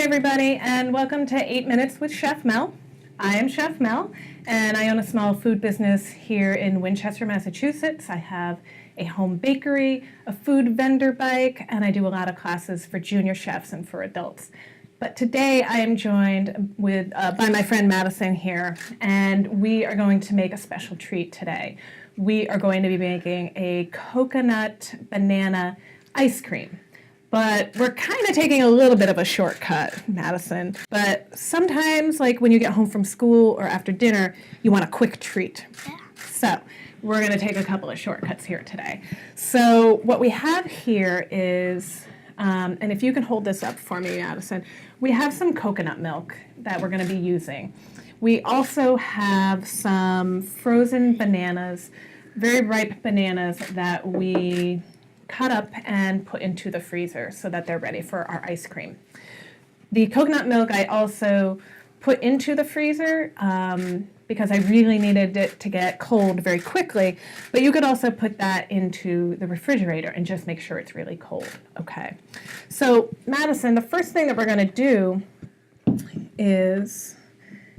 everybody, and welcome to 8 Minutes with Chef Mel. I am Chef Mel, and I own a small food business here in Winchester, Massachusetts. I have a home bakery, a food vendor bike, and I do a lot of classes for junior chefs and for adults. But today I am joined by my friend Madisyn here, and we are going to make a special treat today. We are going to be making a coconut banana ice cream. But we're kind of taking a little bit of a shortcut, Madisyn. But sometimes, like when you get home from school or after dinner, you want a quick treat. Yeah. So we're going to take a couple of shortcuts here today. So what we have here is, and if you can hold this up for me, Madisyn, we have some coconut milk that we're going to be using. We also have some frozen bananas, very ripe bananas that we cut up and put into the freezer so that they're ready for our ice cream. The coconut milk I also put into the freezer because I really needed it to get cold very quickly, but you could also put that into the refrigerator and just make sure it's really cold. Okay, so Madisyn, the first thing that we're going to do is,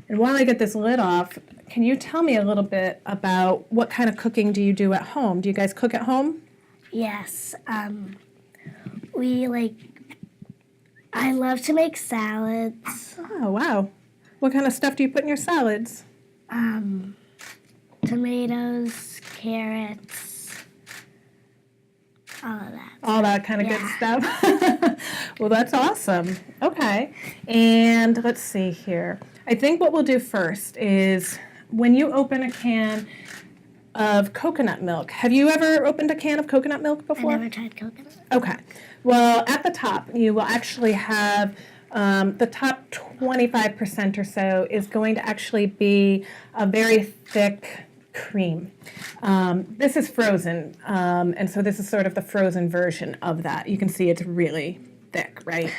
and while I get this lid off, can you tell me a little bit about what kind of cooking do you do at home? Do you guys cook at home? Yes, I love to make salads. Oh, wow. What kind of stuff do you put in your salads? Tomatoes, carrots, all of that. All that kind of good stuff? Well, that's awesome. Okay. And let's see here. I think what we'll do first is when you open a can of coconut milk. Have you ever opened a can of coconut milk before? I never tried coconut. Okay. Well, at the top, you will actually have the top 25% or so is going to actually be a very thick cream. This is frozen, and so this is sort of the frozen version of that. You can see it's really thick, right?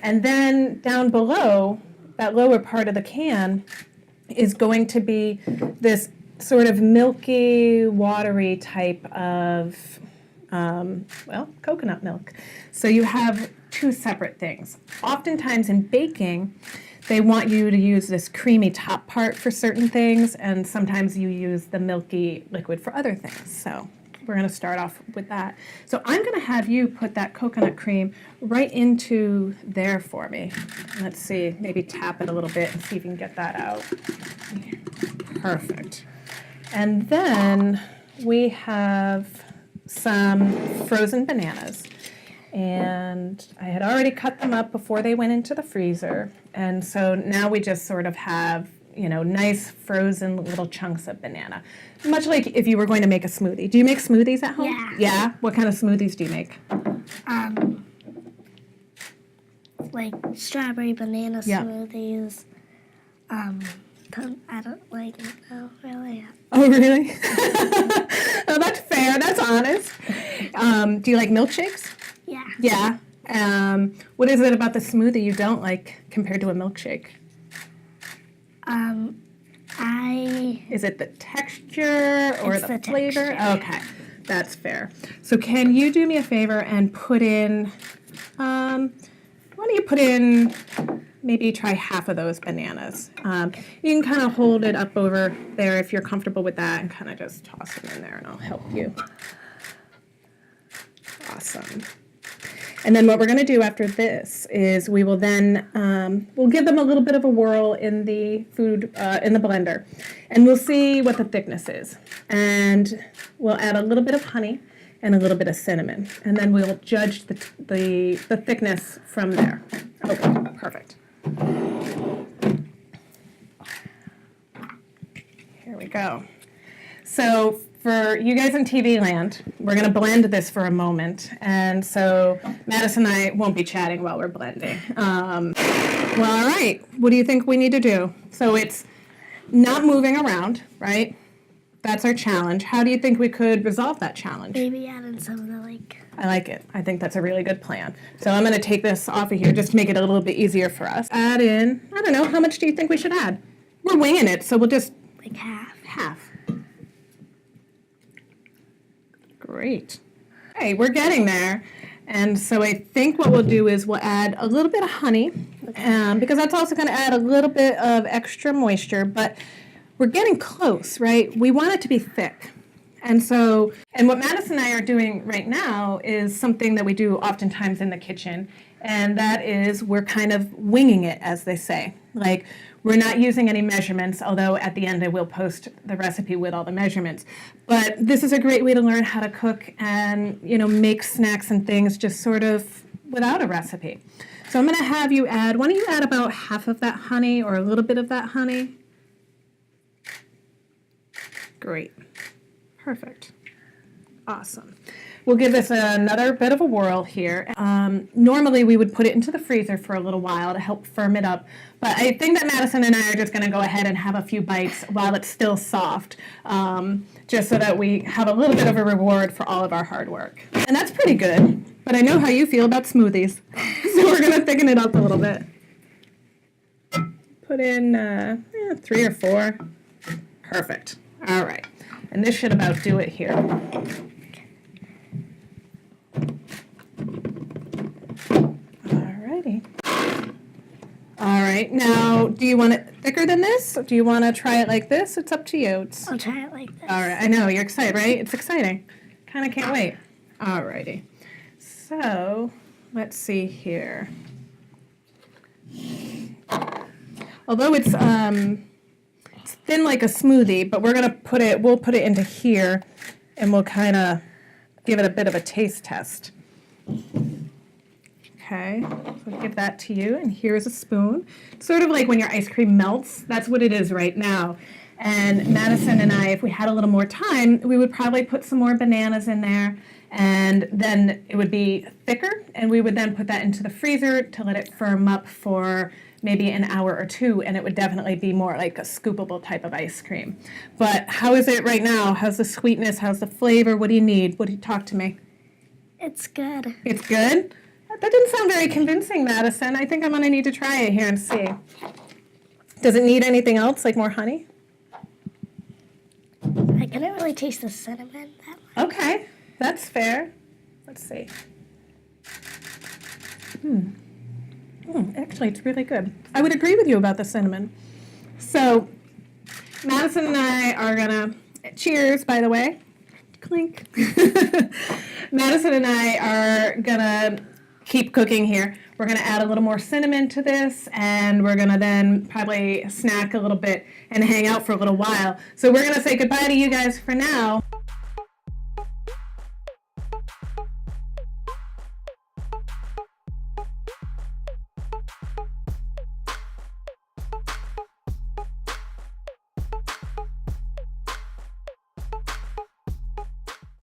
And then down below, that lower part of the can is going to be this sort of milky, watery type of, coconut milk. So you have two separate things. Oftentimes in baking, they want you to use this creamy top part for certain things, and sometimes you use the milky liquid for other things. So we're going to start off with that. So I'm going to have you put that coconut cream right into there for me. Let's see, maybe tap it a little bit and see if you can get that out. Perfect. And then we have some frozen bananas. And I had already cut them up before they went into the freezer. And so now we just sort of have, nice frozen little chunks of banana. Much like if you were going to make a smoothie. Do you make smoothies at home? Yeah. Yeah? What kind of smoothies do you make? Like strawberry banana Yeah. smoothies. I don't like it though, really. Oh, really? Oh, that's fair. That's honest. Do you like milkshakes? Yeah. Yeah. What is it about the smoothie you don't like compared to a milkshake? Is it the texture or It's the the flavor? texture. Okay, that's fair. So can you do me a favor and put in, why don't you put in, maybe try half of those bananas. You can kind of hold it up over there if you're comfortable with that and kind of just toss them in there and I'll help you. Awesome. And then what we're going to do after this is we will then, we'll give them a little bit of a whirl in the food, in the blender. And we'll see what the thickness is. And we'll add a little bit of honey and a little bit of cinnamon. And then we'll judge the thickness from there. Okay, perfect. Here we go. So for you guys in TV land, we're going to blend this for a moment. And so Madisyn and I won't be chatting while we're blending. Well, all right. What do you think we need to do? So it's not moving around, right? That's our challenge. How do you think we could resolve that challenge? Maybe add in some of the I like it. I think that's a really good plan. So I'm going to take this off of here just to make it a little bit easier for us. Add in, I don't know, how much do you think we should add? We're winging it, so we'll just... like half. Half. Great. Hey, we're getting there. And so I think what we'll do is we'll add a little bit of honey because that's also going to add a little bit of extra moisture, but we're getting close, right? We want it to be thick. And what Madisyn and I are doing right now is something that we do oftentimes in the kitchen, and that is we're kind of winging it, as they say. Like, we're not using any measurements, although at the end I will post the recipe with all the measurements. But this is a great way to learn how to cook and, make snacks and things just sort of without a recipe. So I'm going to have you why don't you add about half of that honey or a little bit of that honey? Great. Perfect. Awesome. We'll give this another bit of a whirl here. Normally we would put it into the freezer for a little while to help firm it up, but I think that Madisyn and I are just going to go ahead and have a few bites while it's still soft, just so that we have a little bit of a reward for all of our hard work. And that's pretty good, but I know how you feel about smoothies, so we're going to thicken it up a little bit. Put in 3 or 4. Perfect. All right. And this should about do it here. Alrighty. All right. Now, do you want it thicker than this? Do you want to try it like this? It's up to you. I'll try it like this. All right. I know. You're excited, right? It's exciting. Kind of can't wait. Alrighty. So, let's see here. Although it's thin like a smoothie, but we'll put it into here, and we'll kind of give it a bit of a taste test. Okay, so I'll give that to you, and here's a spoon. It's sort of like when your ice cream melts, that's what it is right now. And Madisyn and I, if we had a little more time, we would probably put some more bananas in there, and then it would be thicker, and we would then put that into the freezer to let it firm up for maybe an hour or 2, and it would definitely be more like a scoopable type of ice cream. But how is it right now? How's the sweetness? How's the flavor? What do you need? Talk to me? It's good. It's good? That didn't sound very convincing, Madisyn. I think I'm going to need to try it here and see. Does it need anything else, like more honey? I couldn't really taste the cinnamon that much. Okay, that's fair. Let's see. Actually, it's really good. I would agree with you about the cinnamon. So, Madisyn and I are gonna, cheers, by the way, clink. Madisyn and I are gonna keep cooking here. We're gonna add a little more cinnamon to this, and we're gonna then probably snack a little bit and hang out for a little while. So we're gonna say goodbye to you guys for now.